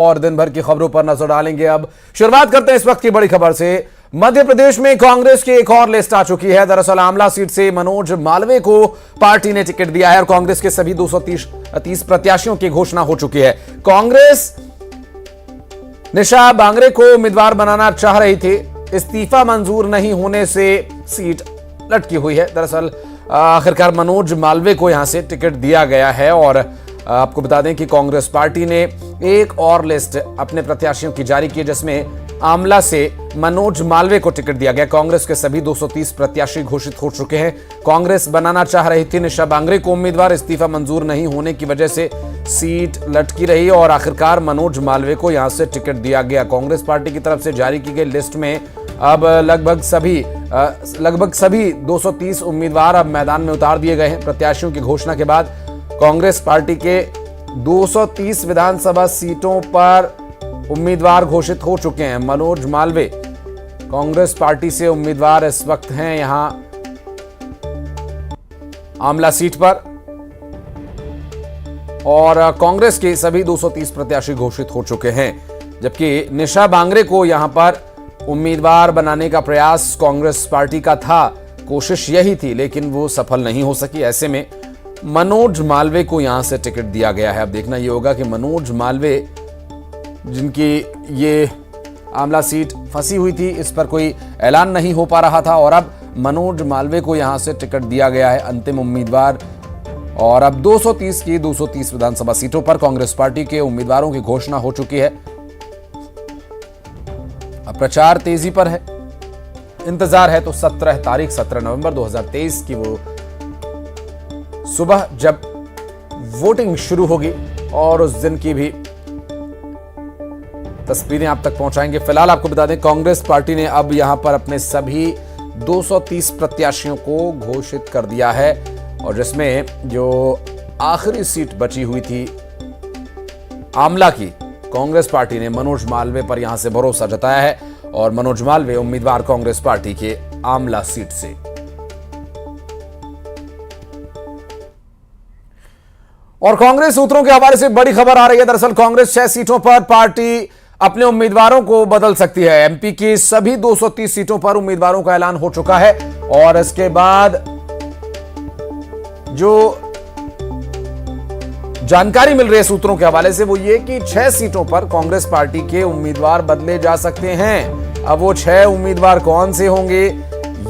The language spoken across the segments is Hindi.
और दिन भर की खबरों पर नजर डालेंगे। अब शुरुआत करते हैं इस वक्त की बड़ी खबर से। मध्य प्रदेश में कांग्रेस की एक और लिस्ट आ चुकी है। दरअसल आमला सीट से मनोज मालवीय को पार्टी ने टिकट दिया है और कांग्रेस के सभी 230 प्रत्याशियों की घोषणा हो चुकी है। कांग्रेस निशा बांगरे को उम्मीदवार बनाना चाह रही थी, इस्तीफा मंजूर नहीं होने से सीट लटकी हुई है। दरअसल आखिरकार मनोज मालवीय को यहां से टिकट दिया गया है और आपको बता दें कि कांग्रेस पार्टी ने एक और लिस्ट अपने प्रत्याशियों की जारी की, जिसमें आमला से मनोज मालवीय को टिकट दिया गया। कांग्रेस के सभी 230 प्रत्याशी घोषित हो चुके हैं। कांग्रेस बनाना चाह रही थी निशा बांगरे को उम्मीदवार, इस्तीफा मंजूर नहीं होने की वजह से सीट लटकी रही और आखिरकार मनोज मालवीय को यहां से टिकट दिया गया। कांग्रेस पार्टी की तरफ से जारी की गई लिस्ट में अब लगभग सभी 230 उम्मीदवार अब मैदान में उतार दिए गए हैं। प्रत्याशियों की घोषणा के बाद कांग्रेस पार्टी के 230 विधानसभा सीटों पर उम्मीदवार घोषित हो चुके हैं। मनोज मालवीय कांग्रेस पार्टी से उम्मीदवार इस वक्त हैं यहां आमला सीट पर और कांग्रेस के सभी 230 प्रत्याशी घोषित हो चुके हैं, जबकि निशा बांगरे को यहां पर उम्मीदवार बनाने का प्रयास कांग्रेस पार्टी का था। कोशिश यही थी लेकिन वो सफल नहीं हो सकी। ऐसे में मनोज मालवीय को यहां से टिकट दिया गया है। अब देखना यह होगा कि मनोज मालवीय, जिनकी ये आमला सीट फंसी हुई थी, इस पर कोई ऐलान नहीं हो पा रहा था और अब मनोज मालवीय को यहां से टिकट दिया गया है, अंतिम उम्मीदवार। और अब 230 की 230 विधानसभा सीटों पर कांग्रेस पार्टी के उम्मीदवारों की घोषणा हो चुकी है। अब प्रचार तेजी पर है। इंतजार है तो 17 नवंबर 2023 की वो सुबह जब वोटिंग शुरू होगी और उस दिन की भी तस्वीरें आप तक पहुंचाएंगे। फिलहाल आपको बता दें कांग्रेस पार्टी ने अब यहां पर अपने सभी 230 प्रत्याशियों को घोषित कर दिया है और जिसमें जो आखिरी सीट बची हुई थी आमला की, कांग्रेस पार्टी ने मनोज मालवीय पर यहां से भरोसा जताया है और मनोज मालवीय उम्मीदवार कांग्रेस पार्टी के आमला सीट से। और कांग्रेस सूत्रों के हवाले से बड़ी खबर आ रही है। दरअसल कांग्रेस 6 सीटों पर पार्टी अपने उम्मीदवारों को बदल सकती है। एमपी की सभी 230 सीटों पर उम्मीदवारों का ऐलान हो चुका है और इसके बाद जो जानकारी मिल रही है सूत्रों के हवाले से वो ये कि 6 सीटों पर कांग्रेस पार्टी के उम्मीदवार बदले जा सकते हैं। अब वो 6 उम्मीदवार कौन से होंगे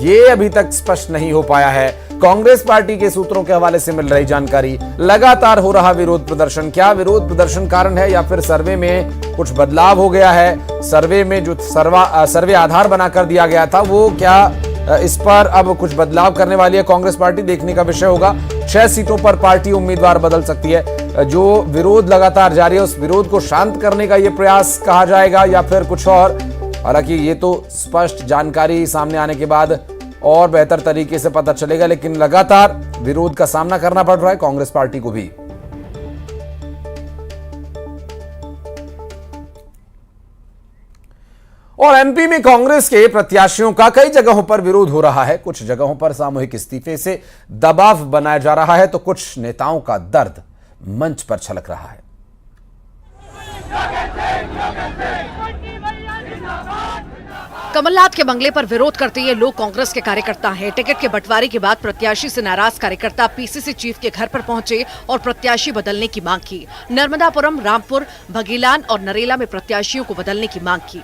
ये अभी तक स्पष्ट नहीं हो पाया है। कांग्रेस पार्टी के सूत्रों के हवाले से मिल रही जानकारी, लगातार हो रहा विरोध प्रदर्शन, क्या विरोध प्रदर्शन कारण है या फिर सर्वे में कुछ बदलाव हो गया है? सर्वे में जो सर्वे आधार बनाकर दिया गया था वो क्या इस पर अब कुछ बदलाव करने वाली है कांग्रेस पार्टी? देखने का विषय होगा। 6 सीटों पर पार्टी उम्मीदवार बदल सकती है। जो विरोध लगातार जारी है उस विरोध को शांत करने का यह प्रयास कहा जाएगा या फिर कुछ और? हालांकि ये तो स्पष्ट जानकारी सामने आने के बाद और बेहतर तरीके से पता चलेगा, लेकिन लगातार विरोध का सामना करना पड़ रहा है कांग्रेस पार्टी को भी। और एमपी में कांग्रेस के प्रत्याशियों का कई जगहों पर विरोध हो रहा है। कुछ जगहों पर सामूहिक इस्तीफे से दबाव बनाया जा रहा है तो कुछ नेताओं का दर्द मंच पर छलक रहा है। कमलनाथ के बंगले पर विरोध करते ये लोग कांग्रेस के कार्यकर्ता हैं। टिकट के बंटवारे के बाद प्रत्याशी से नाराज कार्यकर्ता पीसीसी चीफ के घर पर पहुंचे और प्रत्याशी बदलने की मांग की। नर्मदापुरम, रामपुर, भगीलान और नरेला में प्रत्याशियों को बदलने की मांग की।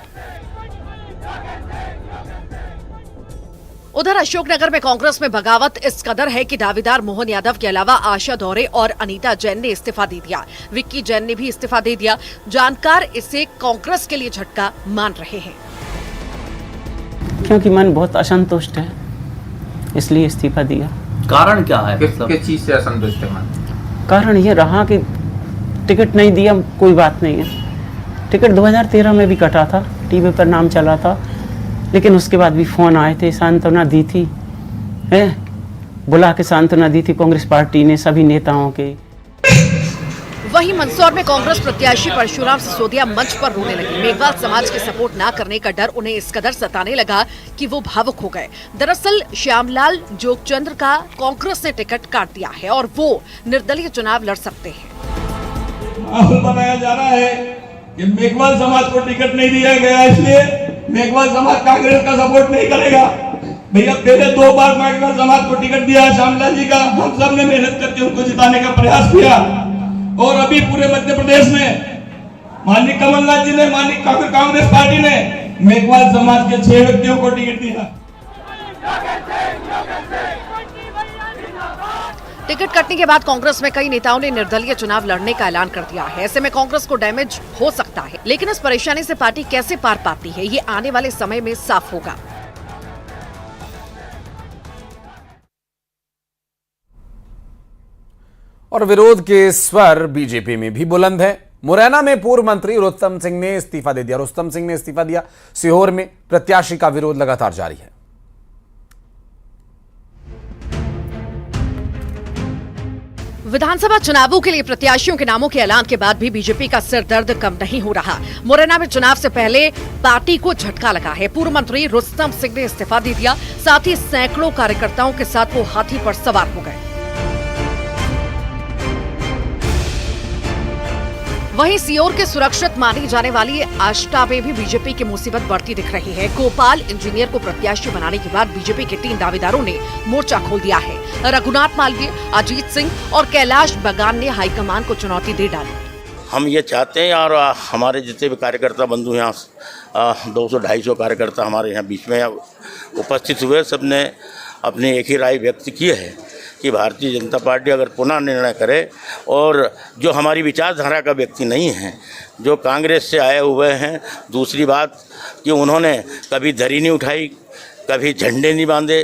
उधर अशोकनगर में कांग्रेस में बगावत इस कदर है कि दावेदार मोहन यादव के अलावा आशा दौरे और अनीता जैन ने इस्तीफा दे दिया। विक्की जैन ने भी इस्तीफा दे दिया। जानकार इसे कांग्रेस के लिए झटका मान रहे हैं, क्योंकि मन बहुत असंतुष्ट है, इसलिए इस्तीफा दिया। कारण क्या है? किस चीज से असंतुष्ट है मन? कारण ये रहा कि टिकट नहीं दिया, कोई बात नहीं है। टिकट 2013 में भी कटा था, टीवी पर नाम चला था, लेकिन उसके बाद भी फोन आए थे, सांत्वना दी थी, बुला के सांत्वना दी थी कांग्रेस पार्टी ने सभी नेताओं के। वहीं मंदसौर में कांग्रेस प्रत्याशी परशुराम सिसोदिया मंच पर रोने लगे। मेघवाल समाज के सपोर्ट ना करने का डर उन्हें इस कदर सताने लगा कि वो भावुक हो गए। दरअसल श्यामलाल जोगचंद्र का कांग्रेस ने टिकट काट दिया है और वो निर्दलीय चुनाव लड़ सकते हैं। माहौल बनाया जा रहा है कि मेघवाल समाज को टिकट नहीं दिया गया, इसलिए मेघवाल समाज कांग्रेस का सपोर्ट नहीं करेगा। भैया पहले 2 बार मेघवाल समाज को टिकट दिया श्यामलाल जी का, हम सब ने मेहनत करके उनको जिताने का प्रयास किया। और अभी पूरे मध्य प्रदेश में माननीय कमलनाथ जी ने, माननीय कांग्रेस पार्टी ने मेघवाल समाज के 6 व्यक्तियों को टिकट दिया। टिकट कटने के बाद कांग्रेस में कई नेताओं ने निर्दलीय चुनाव लड़ने का ऐलान कर दिया है। ऐसे में कांग्रेस को डैमेज हो सकता है, लेकिन इस परेशानी से पार्टी कैसे पार पाती है, ये आने वाले समय में साफ होगा। और विरोध के स्वर बीजेपी में भी बुलंद है। मुरैना में पूर्व मंत्री रुस्तम सिंह ने इस्तीफा दे दिया। रुस्तम सिंह ने इस्तीफा दिया। सीहोर में प्रत्याशी का विरोध लगातार जारी है। विधानसभा चुनावों के लिए प्रत्याशियों के नामों के ऐलान के बाद भी बीजेपी का सिरदर्द कम नहीं हो रहा। मुरैना में चुनाव से पहले पार्टी को झटका लगा है। पूर्व मंत्री रुस्तम सिंह ने इस्तीफा दे दिया, साथ ही सैकड़ों कार्यकर्ताओं के साथ वो हाथी पर सवार हो गए। वहीं सीहोर के सुरक्षित मानी जाने वाली आष्टा में भी बीजेपी की मुसीबत बढ़ती दिख रही है। गोपाल इंजीनियर को प्रत्याशी बनाने के बाद बीजेपी के 3 दावेदारों ने मोर्चा खोल दिया है। रघुनाथ मालवीय, अजीत सिंह और कैलाश बगान ने हाईकमान को चुनौती दे डाली। हम ये चाहते हैं और हमारे जितने भी कार्यकर्ता बंधु यहाँ 200-250 कार्यकर्ता हमारे यहाँ बीच में उपस्थित हुए, सबने अपनी एक ही राय व्यक्त की है कि भारतीय जनता पार्टी अगर पुनः निर्णय करे और जो हमारी विचारधारा का व्यक्ति नहीं है, जो कांग्रेस से आए हुए हैं, दूसरी बात कि उन्होंने कभी धरी नहीं उठाई, कभी झंडे नहीं बांधे,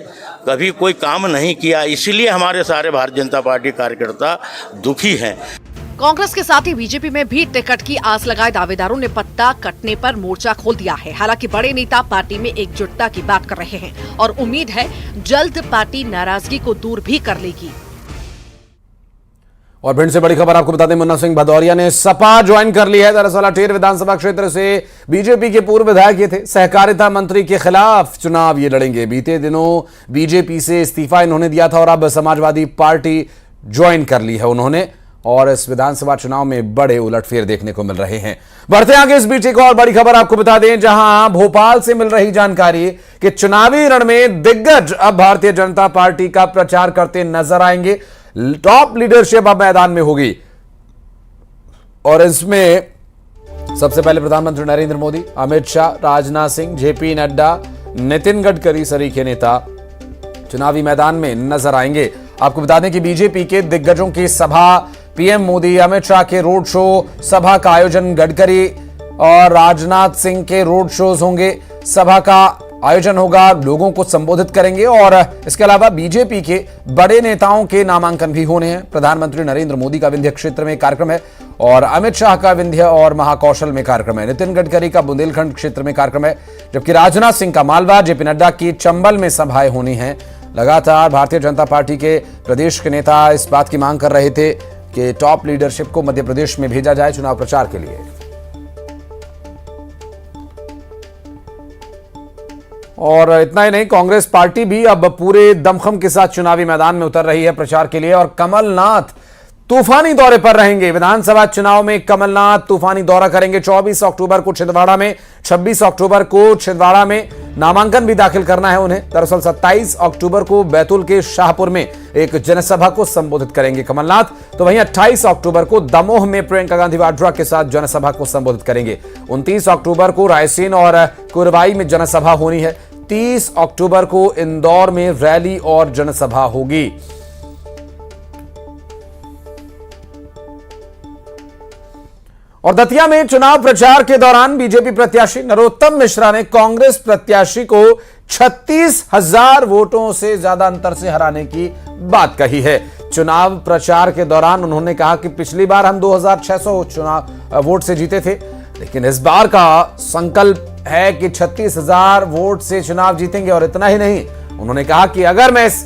कभी कोई काम नहीं किया, इसीलिए हमारे सारे भारतीय जनता पार्टी कार्यकर्ता दुखी हैं। कांग्रेस के साथ ही बीजेपी में भी टिकट की आस लगाए दावेदारों ने पत्ता कटने पर मोर्चा खोल दिया है। हालांकि बड़े नेता पार्टी में एकजुटता की बात कर रहे हैं और उम्मीद है जल्द पार्टी नाराजगी को दूर भी कर लेगी। और भिंड से बड़ी खबर आपको बता दें, मुन्ना सिंह भदौरिया ने सपा ज्वाइन कर ली है। दरअसल अटेर विधानसभा क्षेत्र से बीजेपी के पूर्व विधायक ये थे। सहकारिता मंत्री के खिलाफ चुनाव ये लड़ेंगे। बीते दिनों बीजेपी से इस्तीफा इन्होंने दिया था और अब समाजवादी पार्टी ज्वाइन कर ली है उन्होंने, और इस विधानसभा चुनाव में बड़े उलटफेर देखने को मिल रहे हैं। बढ़ते आगे इस बीच एक और बड़ी खबर आपको बता दें, जहां भोपाल से मिल रही जानकारी कि चुनावी रण में दिग्गज अब भारतीय जनता पार्टी का प्रचार करते नजर आएंगे। टॉप लीडरशिप अब मैदान में होगी और इसमें सबसे पहले प्रधानमंत्री नरेंद्र मोदी, अमित शाह, राजनाथ सिंह, जेपी नड्डा, नितिन गडकरी सरीखे नेता चुनावी मैदान में नजर आएंगे। आपको बता दें कि बीजेपी के दिग्गजों की सभा, पीएम मोदी, अमित शाह के रोड शो, सभा का आयोजन गडकरी और राजनाथ सिंह के रोड शोज होंगे। सभा का आयोजन होगा, लोगों को संबोधित करेंगे और इसके अलावा बीजेपी के बड़े नेताओं के नामांकन भी होने हैं। प्रधानमंत्री नरेंद्र मोदी का विंध्य क्षेत्र में कार्यक्रम है और अमित शाह का विंध्य और महाकौशल में कार्यक्रम है। नितिन गडकरी का बुंदेलखंड क्षेत्र में कार्यक्रम है, जबकि राजनाथ सिंह का मालवा, जेपी नड्डा की चंबल में सभाएं होनी हैं। लगातार भारतीय जनता पार्टी के प्रदेश के नेता इस बात की मांग कर रहे थे कि टॉप लीडरशिप को मध्य प्रदेश में भेजा जाए चुनाव प्रचार के लिए। और इतना ही नहीं, कांग्रेस पार्टी भी अब पूरे दमखम के साथ चुनावी मैदान में उतर रही है प्रचार के लिए और कमलनाथ तूफानी दौरे पर रहेंगे। विधानसभा चुनाव में कमलनाथ तूफानी दौरा करेंगे। 24 अक्टूबर को छिंदवाड़ा में, 26 अक्टूबर को छिंदवाड़ा में नामांकन भी दाखिल करना है उन्हें। दरअसल 27 अक्टूबर को बैतूल के शाहपुर में एक जनसभा को संबोधित करेंगे कमलनाथ। तो वहीं 28 अक्टूबर को दमोह में प्रियंका गांधी वाड्रा के साथ जनसभा को संबोधित करेंगे। 29 अक्टूबर को रायसेन और कुरवाई में जनसभा होनी है। 30 अक्टूबर को इंदौर में रैली और जनसभा होगी। और दतिया में चुनाव प्रचार के दौरान बीजेपी प्रत्याशी नरोत्तम मिश्रा ने कांग्रेस प्रत्याशी को 36,000 वोटों से ज्यादा अंतर से हराने की बात कही है। चुनाव प्रचार के दौरान उन्होंने कहा कि पिछली बार हम 2,600 चुनाव वोट से जीते थे, लेकिन इस बार का संकल्प है कि 36,000 वोट से चुनाव जीतेंगे। और इतना ही नहीं, उन्होंने कहा कि अगर मैं इस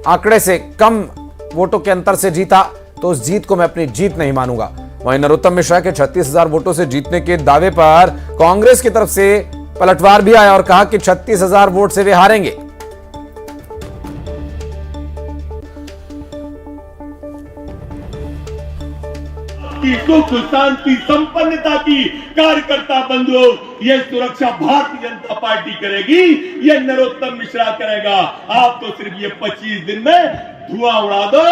आंकड़े से कम वोटों के अंतर से जीता तो उस जीत को मैं अपनी जीत नहीं मानूंगा। वहीं नरोत्तम मिश्रा के 36,000 वोटों से जीतने के दावे पर कांग्रेस की तरफ से पलटवार भी आया और कहा कि 36,000 वोट से वे हारेंगे। सुख शांति संपन्नता की कार्यकर्ता बंधुओं, ये सुरक्षा भारतीय जनता पार्टी करेगी, ये नरोत्तम मिश्रा करेगा। आप तो सिर्फ ये 25 दिन में धुआं उड़ा दो।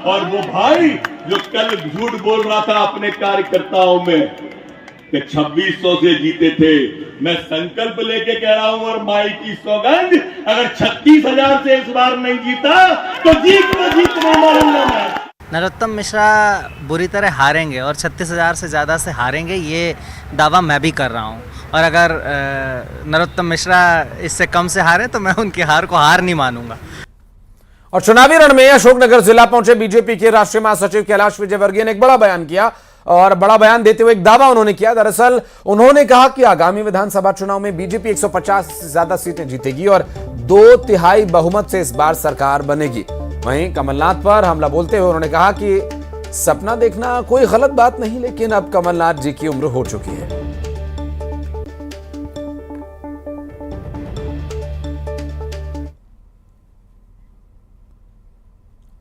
और वो भाई जो कल झूठ बोल रहा था अपने कार्यकर्ताओं में कि 2600 से जीते थे, मैं संकल्प लेके कह रहा हूं और माई की सौगंध, अगर 36,000 से इस बार नहीं जीता तो जीत नहीं मारूंगा मैं। नरोत्तम मिश्रा बुरी तरह हारेंगे और 36,000 से ज़्यादा से हारेंगे, ये दावा मैं भी कर रहा हूँ। और अगर नरोत्तम मिश्रा इससे कम से हारे तो मैं उनकी हार को हार नहीं मानूंगा। और चुनावी रण में अशोकनगर जिला पहुंचे बीजेपी के राष्ट्रीय महासचिव कैलाश विजयवर्गीय ने एक बड़ा बयान किया और बड़ा बयान देते हुए एक दावा उन्होंने किया। दरअसल उन्होंने कहा कि आगामी विधानसभा चुनाव में बीजेपी 150 से ज्यादा सीटें जीतेगी और 2/3 बहुमत से इस बार सरकार बनेगी। वहीं कमलनाथ पर हमला बोलते हुए उन्होंने कहा कि सपना देखना कोई गलत बात नहीं, लेकिन अब कमलनाथ जी की उम्र हो चुकी है।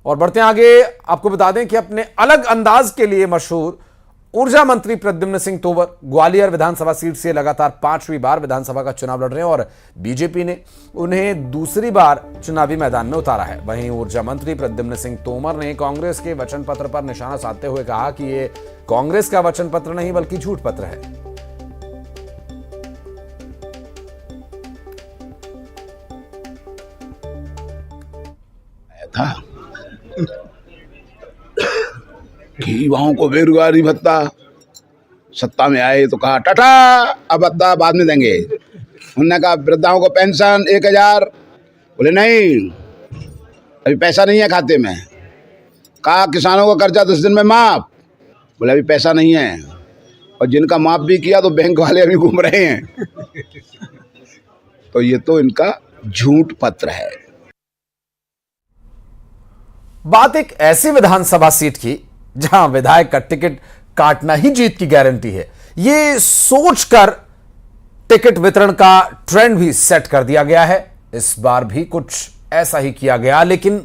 और बढ़ते हैं आगे, आपको बता दें कि अपने अलग अंदाज के लिए मशहूर ऊर्जा मंत्री प्रद्युम्न सिंह तोमर ग्वालियर विधानसभा सीट से लगातार 5वीं बार विधानसभा का चुनाव लड़ रहे हैं और बीजेपी ने उन्हें दूसरी बार चुनावी मैदान में उतारा है। वहीं ऊर्जा मंत्री प्रद्युम्न सिंह तोमर ने कांग्रेस के वचन पत्र पर निशाना साधते हुए कहा कि ये कांग्रेस का वचन पत्र नहीं बल्कि झूठ पत्र है। था कि युवाओं को बेरोजगारी भत्ता, सत्ता में आए तो कहा टाटा अब भत्ता बाद में देंगे। उन्होंने कहा वृद्धाओं को पेंशन 1,000, बोले नहीं अभी पैसा नहीं है खाते में। कहा किसानों को कर्जा 10 दिन में माफ, बोले अभी पैसा नहीं है। और जिनका माफ भी किया तो बैंक वाले अभी घूम रहे हैं। तो ये तो इनका झूठ पत्र है। बात एक ऐसी विधानसभा सीट की जहां विधायक का टिकट काटना ही जीत की गारंटी है। ये सोचकर टिकट वितरण का ट्रेंड भी सेट कर दिया गया है। इस बार भी कुछ ऐसा ही किया गया, लेकिन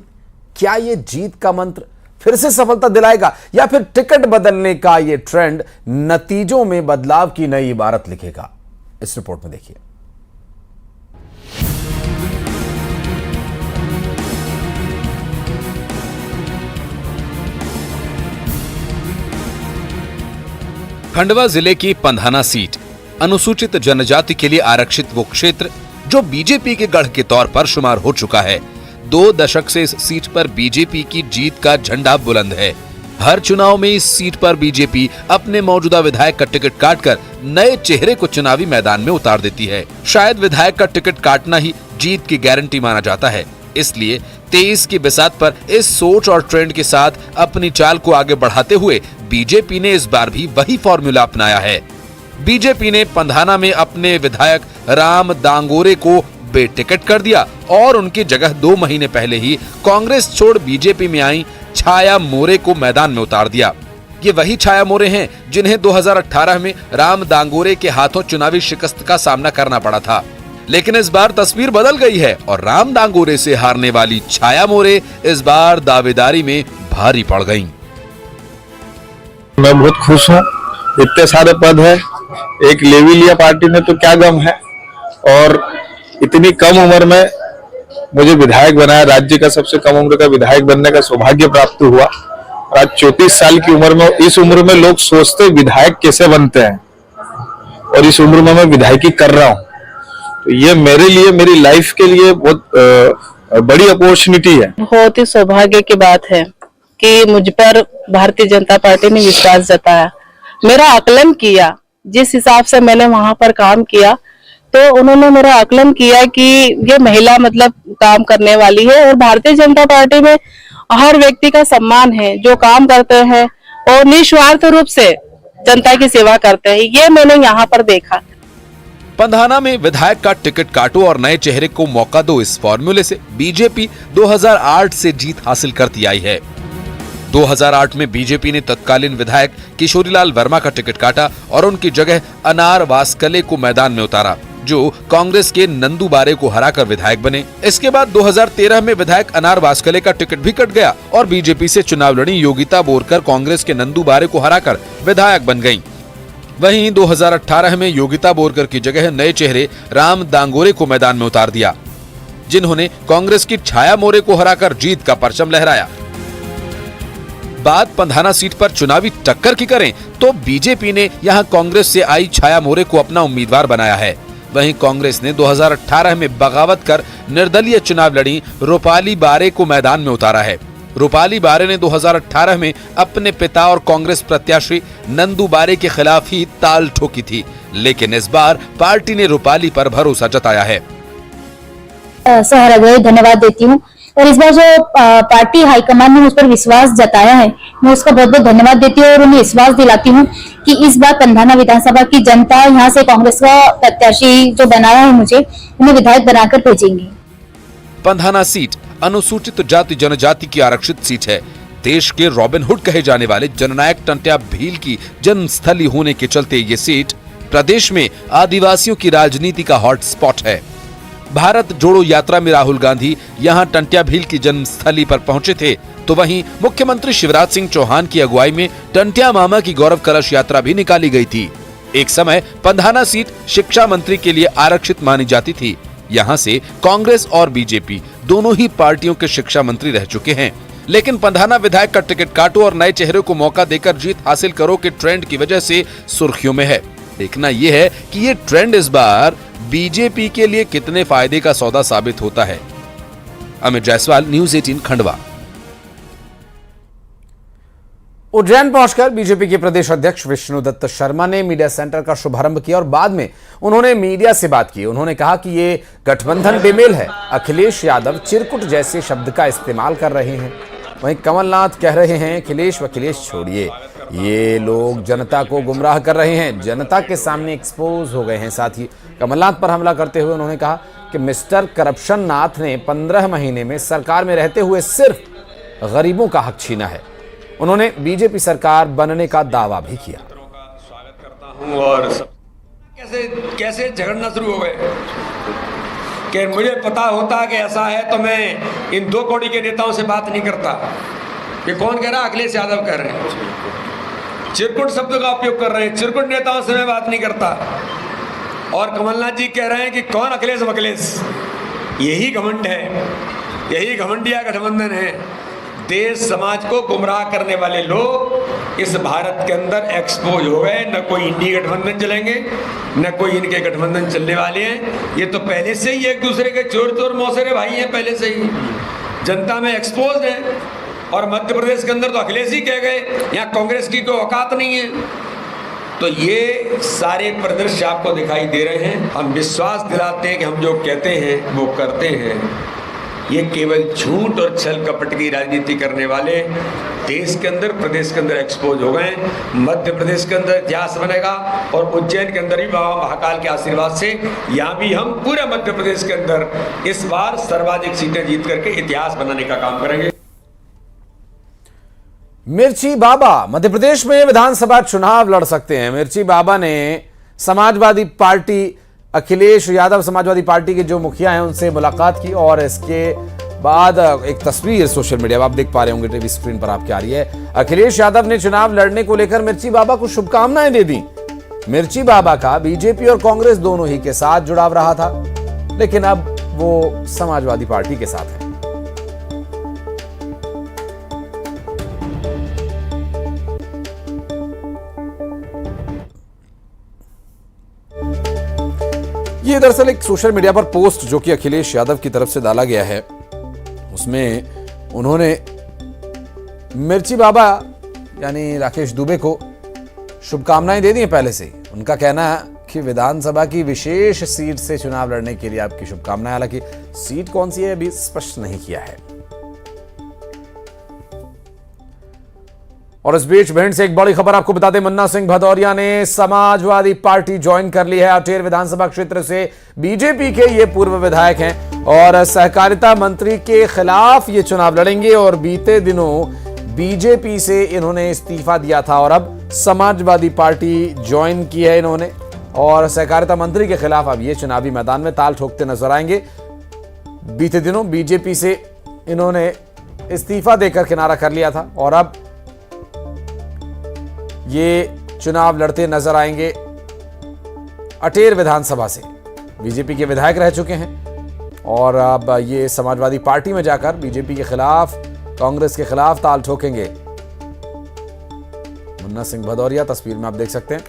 क्या यह जीत का मंत्र फिर से सफलता दिलाएगा या फिर टिकट बदलने का यह ट्रेंड नतीजों में बदलाव की नई इबारत लिखेगा? इस रिपोर्ट में देखिए। खंडवा जिले की पंधाना सीट अनुसूचित जनजाति के लिए आरक्षित वो क्षेत्र जो बीजेपी के गढ़ के तौर पर शुमार हो चुका है। 2 दशक से इस सीट पर बीजेपी की जीत का झंडा बुलंद है। हर चुनाव में इस सीट पर बीजेपी अपने मौजूदा विधायक का टिकट काटकर नए चेहरे को चुनावी मैदान में उतार देती है। शायद विधायक का टिकट काटना ही जीत की गारंटी माना जाता है, इसलिए 23 की बिसात पर इस सोच और ट्रेंड के साथ अपनी चाल को आगे बढ़ाते हुए बीजेपी ने इस बार भी वही फॉर्मूला अपनाया है। बीजेपी ने पंधाना में अपने विधायक राम दांगोरे को बेटिकट कर दिया और उनकी जगह 2 महीने पहले ही कांग्रेस छोड़ बीजेपी में आई छाया मोरे को मैदान में उतार दिया। ये वही छाया मोरे हैं जिन्हें 2018 में राम दांगोरे के हाथों चुनावी शिकस्त का सामना करना पड़ा था। लेकिन इस बार तस्वीर बदल गई है और राम दांगोरे से हारने वाली छाया मोरे इस बार दावेदारी में भारी पड़ गईं। मैं बहुत खुश हूँ। इतने सारे पद है, एक ले भी लिया पार्टी ने तो क्या गम है, और इतनी कम उम्र में मुझे विधायक बनाया। राज्य का सबसे कम उम्र का विधायक बनने का सौभाग्य प्राप्त हुआ। और आज 34 साल की उम्र में, इस उम्र में लोग सोचते विधायक कैसे बनते हैं, और इस उम्र में मैं विधायकी कर रहा हूँ। तो ये मेरे लिए, मेरी लाइफ के लिए बहुत बड़ी अपॉर्चुनिटी है। बहुत ही सौभाग्य की बात है कि मुझ पर भारतीय जनता पार्टी ने विश्वास जताया, मेरा आकलन किया। जिस हिसाब से मैंने वहां पर काम किया तो उन्होंने मेरा आकलन किया कि ये महिला मतलब काम करने वाली है। और भारतीय जनता पार्टी में हर व्यक्ति का सम्मान है, जो काम करते हैं और निस्वार्थ रूप से जनता की सेवा करते हैं, ये मैंने यहाँ पर देखा। पंधाना में विधायक का टिकट काटो और नए चेहरे को मौका दो, इस फॉर्मूले से बीजेपी 2008 से जीत हासिल करती आई है। 2008 में बीजेपी ने तत्कालीन विधायक किशोरीलाल वर्मा का टिकट काटा और उनकी जगह अनार वास्कले को मैदान में उतारा। जो कांग्रेस के नंदू बारे को हराकर विधायक बने। इसके बाद 2013 में विधायक अनार वास्कले का टिकट भी कट गया और बीजेपी से चुनाव लड़ी योगिता बोरकर कांग्रेस के नंदू बारे को हराकर विधायक बन गयीं। वहीं 2018 में योगिता बोरकर की जगह नए चेहरे राम दांगोरे को मैदान में उतार दिया, जिन्होंने कांग्रेस की छाया मोरे को हराकर जीत का परचम लहराया। बात पंधाना सीट पर चुनावी टक्कर की करें तो बीजेपी ने यहां कांग्रेस से आई छाया मोरे को अपना उम्मीदवार बनाया है। वहीं कांग्रेस ने 2018 में बगावत कर निर्दलीय चुनाव लड़ी रूपाली बारे को मैदान में उतारा है। रूपाली बारे ने 2018 में अपने पिता और कांग्रेस प्रत्याशी नंदू बारे के खिलाफ ही ताल ठोकी थी, लेकिन इस बार पार्टी ने रूपाली पर भरोसा जताया है। सर धन्यवाद देती हूँ और इस बार जो पार्टी हाईकमान ने मुझ पर विश्वास जताया है, मैं उसका बहुत बहुत धन्यवाद देती हूँ और उन्हें विश्वास दिलाती हूँ कि इस बार पंधाना विधानसभा की जनता यहाँ से कांग्रेस का प्रत्याशी जो बनाया है मुझे, उन्हें विधायक बनाकर भेजेंगे। पंधाना सीट अनुसूचित जाति जनजाति की आरक्षित सीट है। देश के रॉबिन हुड कहे जाने वाले जननायक टंट्या भील की जन्मस्थली होने के चलते ये सीट प्रदेश में आदिवासियों की राजनीति का हॉटस्पॉट है। भारत जोड़ो यात्रा में राहुल गांधी यहां टंट्या भील की जन्मस्थली पर पहुंचे थे, तो वहीं मुख्यमंत्री शिवराज सिंह चौहान की अगुवाई में टंट्या मामा की गौरव कलश यात्रा भी निकाली गई थी। एक समय पंधाना सीट शिक्षा मंत्री के लिए आरक्षित मानी जाती थी। यहां से कांग्रेस और बीजेपी दोनों ही पार्टियों के शिक्षा मंत्री रह चुके हैं, लेकिन पंधाना विधायक का टिकट काटो और नए चेहरे को मौका देकर जीत हासिल करो के ट्रेंड की वजह से सुर्खियों में है। देखना यह है कि ये ट्रेंड इस बार बीजेपी के लिए कितने फायदे का सौदा साबित होता है। अमित जायसवाल, न्यूज़ 18 खंडवा। उज्जैन पहुंचकर बीजेपी के प्रदेश अध्यक्ष विष्णुदत्त शर्मा ने मीडिया सेंटर का शुभारंभ किया और बाद में उन्होंने मीडिया से बात की। उन्होंने कहा कि ये गठबंधन बेमेल है। अखिलेश यादव चिरकुट जैसे शब्द का इस्तेमाल कर रहे हैं। वहीं कमलनाथ कह रहे हैं अखिलेश वखिलेश छोड़िए, ये लोग जनता को गुमराह कर रहे हैं, जनता के सामने एक्सपोज हो गए हैं। साथ ही कमलनाथ पर हमला करते हुए उन्होंने कहा कि मिस्टर करप्शन नाथ ने 15 महीने में सरकार में रहते हुए सिर्फ गरीबों का हक छीना है। उन्होंने बीजेपी सरकार बनने का दावा भी किया। और कैसे झगड़ना शुरू हो गए कि मुझे पता होता कि ऐसा है तो मैं इन 2 कौड़ी के नेताओं से बात नहीं करता। ये कौन कह रहा है? अखिलेश यादव कह रहे हैं। चिरकुट शब्द का उपयोग कर रहे हैं। चिरकुट नेताओं से मैं बात नहीं करता। और कमलनाथ जी कह रहे हैं कि कौन अखिलेश वखिलेश। यही घमंड है, यही घमंडिया गठबंधन है। देश समाज को गुमराह करने वाले लोग इस भारत के अंदर एक्सपोज हो गए। न कोई इंडी गठबंधन चलेंगे, न कोई इनके गठबंधन चलने वाले हैं। ये तो पहले से ही एक दूसरे के चोर चोर मौसेरे भाई हैं। पहले से ही जनता में एक्सपोज है। और मध्य प्रदेश के अंदर तो अखिलेश ही कह गए यहाँ कांग्रेस की कोई औकात नहीं है। तो ये सारे परिदृश्य आपको दिखाई दे रहे हैं। हम विश्वास दिलाते हैं कि हम जो कहते हैं वो करते हैं। ये केवल झूठ और छल कपट की राजनीति करने वाले देश के अंदर, प्रदेश के अंदर एक्सपोज हो गए। मध्य प्रदेश के अंदर इतिहास बनेगा और उज्जैन के अंदर भी बाबा महाकाल के आशीर्वाद से यहाँ भी हम पूरे मध्य प्रदेश के अंदर इस बार सर्वाधिक सीटें जीत करके इतिहास बनाने का काम करेंगे। मिर्ची बाबा मध्य प्रदेश में विधानसभा चुनाव लड़ सकते हैं। मिर्ची बाबा ने समाजवादी पार्टी अखिलेश यादव समाजवादी पार्टी के जो मुखिया हैं उनसे मुलाकात की और इसके बाद एक तस्वीर सोशल मीडिया पर आप देख पा रहे होंगे, टीवी स्क्रीन पर आपके आ रही है। अखिलेश यादव ने चुनाव लड़ने को लेकर मिर्ची बाबा को शुभकामनाएं दे दी। मिर्ची बाबा का बीजेपी और कांग्रेस दोनों ही के साथ जुड़ाव रहा था, लेकिन अब वो समाजवादी पार्टी के साथ है। ये दरअसल एक सोशल मीडिया पर पोस्ट जो कि अखिलेश यादव की तरफ से डाला गया है, उसमें उन्होंने मिर्ची बाबा यानी राकेश दुबे को शुभकामनाएं दे दी हैं पहले से। उनका कहना है कि विधानसभा की विशेष सीट से चुनाव लड़ने के लिए आपकी शुभकामनाएं। हालांकि सीट कौन सी है अभी स्पष्ट नहीं किया है। और इस बीच भिंड से एक बड़ी खबर आपको बता दें, मुन्ना सिंह भदौरिया ने समाजवादी पार्टी ज्वाइन कर ली है। अटेर विधानसभा क्षेत्र से बीजेपी के ये पूर्व विधायक हैं और सहकारिता मंत्री के खिलाफ ये चुनाव लड़ेंगे। और बीते दिनों बीजेपी से इन्होंने इस्तीफा दिया था और अब समाजवादी पार्टी ज्वाइन की है इन्होंने। और सहकारिता मंत्री के खिलाफ अब ये चुनावी मैदान में ताल ठोकते नजर आएंगे। बीते दिनों बीजेपी से इन्होंने इस्तीफा देकर किनारा कर लिया था और अब ये चुनाव लड़ते नजर आएंगे अटेर विधानसभा से। बीजेपी के विधायक रह चुके हैं और अब ये समाजवादी पार्टी में जाकर बीजेपी के खिलाफ, कांग्रेस के खिलाफ ताल ठोकेंगे। मुन्ना सिंह भदौरिया तस्वीर में आप देख सकते हैं,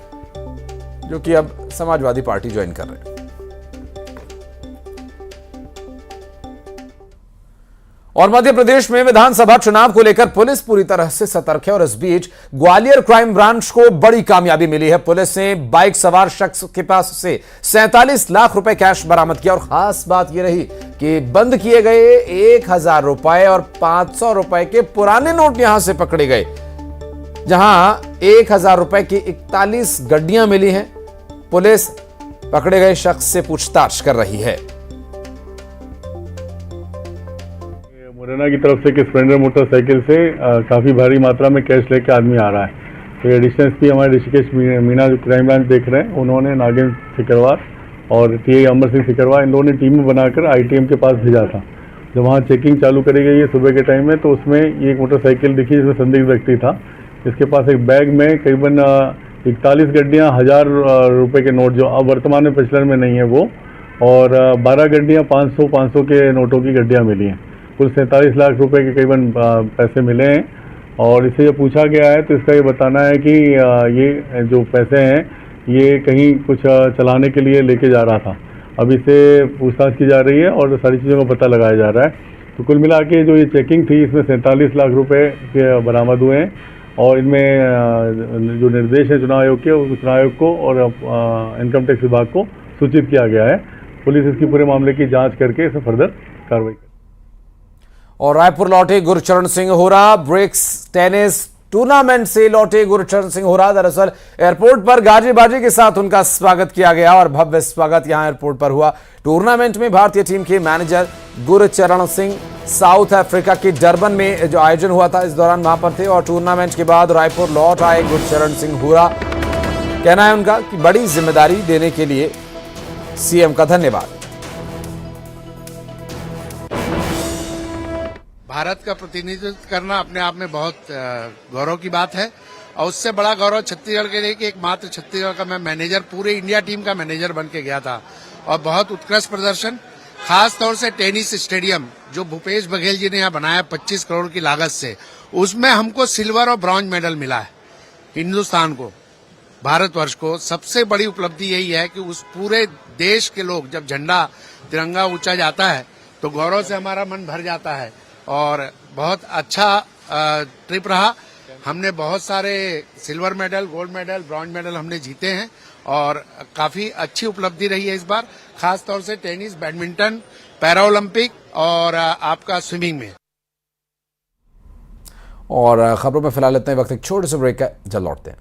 जो कि अब समाजवादी पार्टी ज्वाइन कर रहे हैं। और मध्य प्रदेश में विधानसभा चुनाव को लेकर पुलिस पूरी तरह से सतर्क है और इस बीच ग्वालियर क्राइम ब्रांच को बड़ी कामयाबी मिली है। पुलिस ने बाइक सवार शख्स के पास से 47 लाख रुपए कैश बरामद किया और खास बात यह रही कि बंद किए गए 1000 रुपए और 500 रुपए के पुराने नोट यहां से पकड़े गए, जहां 1000 रुपए की 41 गड्डियां मिली हैं। पुलिस पकड़े गए शख्स से पूछताछ कर रही है। मुरैना की तरफ से एक स्प्लेंडर मोटरसाइकिल से काफ़ी भारी मात्रा में कैश लेके आदमी आ रहा है। तो ये डिस्टेंस भी हमारे ऋषिकेश मीना जो क्राइम ब्रांच देख रहे हैं, उन्होंने नागिन सिकरवार और टीआई अमर सिंह सिकरवार, इन लोगों ने टीम बनाकर आईटीएम के पास भेजा था। जब वहाँ चेकिंग चालू करी गई है सुबह के टाइम में, तो उसमें ये एक मोटरसाइकिल दिखी जिसमें संदिग्ध व्यक्ति था। इसके पास एक बैग में करीबन 41 गड्डियाँ 1000 रुपये के नोट, जो अब वर्तमान में प्रचलन में नहीं है वो, और 12 गड्डियाँ 500 के नोटों की गड्डियाँ मिली हैं। कुल 47 लाख रुपए के करीबन पैसे मिले हैं। और इससे जब पूछा गया है तो इसका ये बताना है कि ये जो पैसे हैं ये कहीं कुछ चलाने के लिए लेके जा रहा था। अब इससे पूछताछ की जा रही है और सारी चीज़ों का पता लगाया जा रहा है। तो कुल मिला के जो ये चेकिंग थी, इसमें 47 लाख रुपए के बरामद हुए हैं और इनमें जो निर्देश है चुनाव आयोग के, चुनाव आयोग को और इनकम टैक्स विभाग को सूचित किया गया है। पुलिस इसकी पूरे मामले की जाँच करके इसे फर्दर कार्रवाई। और रायपुर लौटे Gurcharan Singh Hora. BRICS tennis tournament से लौटे गुरचरण सिंह होरा। दरअसल एयरपोर्ट पर गाजी बाजी के साथ उनका स्वागत किया गया और भव्य स्वागत यहां एयरपोर्ट पर हुआ। टूर्नामेंट में भारतीय टीम के manager Gurcharan Singh south Africa के डरबन में जो आयोजन हुआ था, इस दौरान वहां पर थे और टूर्नामेंट के बाद रायपुर लौट आए गुरचरण सिंह होरा। कहना है उनका कि बड़ी जिम्मेदारी देने के लिए सीएम का धन्यवाद। भारत का प्रतिनिधित्व करना अपने आप में बहुत गौरव की बात है और उससे बड़ा गौरव छत्तीसगढ़ के लिए कि एकमात्र छत्तीसगढ़ का मैं मैनेजर, पूरे इंडिया टीम का मैनेजर बन के गया था और बहुत उत्कृष्ट प्रदर्शन। खास तौर से टेनिस स्टेडियम जो भूपेश बघेल जी ने यहाँ बनाया 25 करोड़ की लागत से, उसमें हमको सिल्वर और ब्रॉन्ज मेडल मिला है। हिंदुस्तान को, भारतवर्ष को सबसे बड़ी उपलब्धि यही है कि उस पूरे देश के लोग, जब झंडा तिरंगा ऊंचा जाता है तो गौरव से हमारा मन भर जाता है और बहुत अच्छा ट्रिप रहा। हमने बहुत सारे silver medal, gold medal, bronze medal हमने जीते हैं और काफी अच्छी उपलब्धि रही है इस बार, खास तौर से टेनिस, बैडमिंटन, पैरा ओलंपिक और आपका स्विमिंग में। और खबरों में फिलहाल इतना ही। वक्त एक छोटे से ब्रेक का, जल्द लौटते हैं।